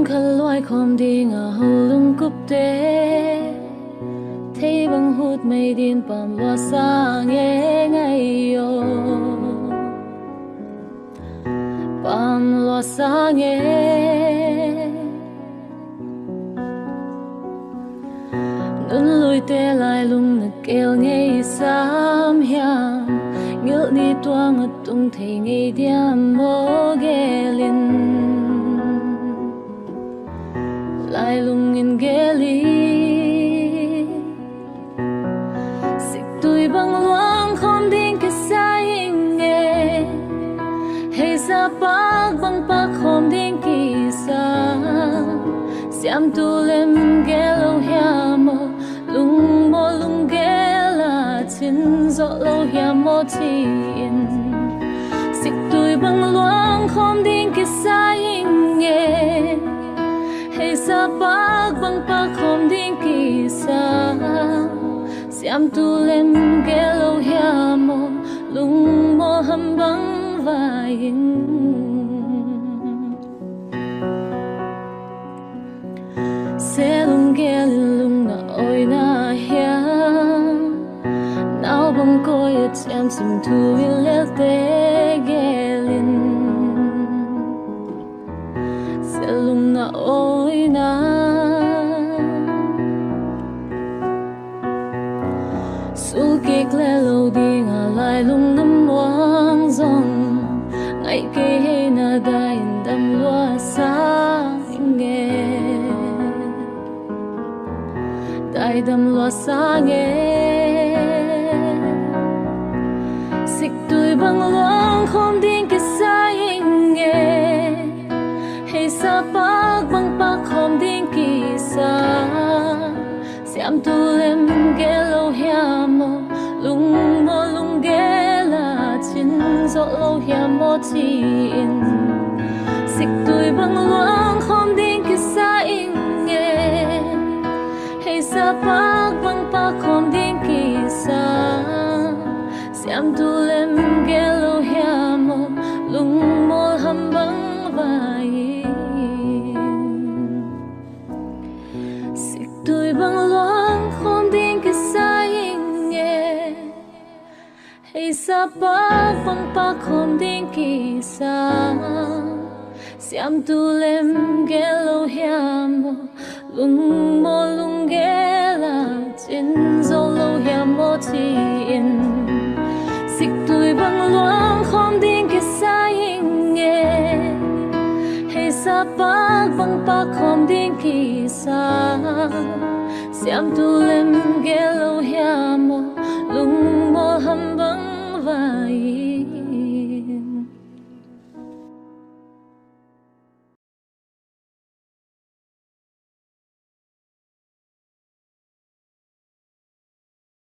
khăn loài khom đi ngờ hầu lung cúp tê thấy băng hút mây điên bàm loa xa nghe ngay yo bàm loa xa nghe nun lui tê lại lung nực kêu nghe sam hiang ngỡ ni toang ở tung thấy nghe diam mô ghé linh lại lung in ghé li xích tuổi băng loang không điên cái sai nghe hay sa bác băng bác không điên kỳ sa xiêm tu lem ghé lâu hia mô lung ghé là chín gió lâu hia mô thiên xích tuổi băng loang không điên cái sai nghe hay sa bác băng bác không điên kỳ sa xiêm tu lem ghé lâu hia mô lung mô hâm băng vai sẽ lung ghé lung na oi na hia nào băng coi em sim thu lel te ghé linh sẽ lung na oi na su kê lê lâu đi ngà lại lung năm hoang dòng ngày kê hay na đai đam loa xa nghe đai đam loa xa nghe xích tuổi băng loang không điên cái sai nghe hay sa bác băng bác không điên kỳ sa xiêm tu lem ghé lâu hia mô lung ghé là chín gió lâu hia mô thiên xích tuổi băng loang không điên cái sai nghe hay sa bác băng bác không điên kỳ sa xiêm tu lem ghé lâu hia mô lung mô hâm băng vai xích tuổi băng loang không điên cái sai nghe hay sa bác băng bác không điên kỳ sa xiêm tu lem ghé lâu hia mô lung ghé là chín gió lâu hia mô thiên xích tuổi băng loang không điên cái sai nghe hay sa bác băng bác không điên kỳ sa xiêm tu lem ghé lâu hia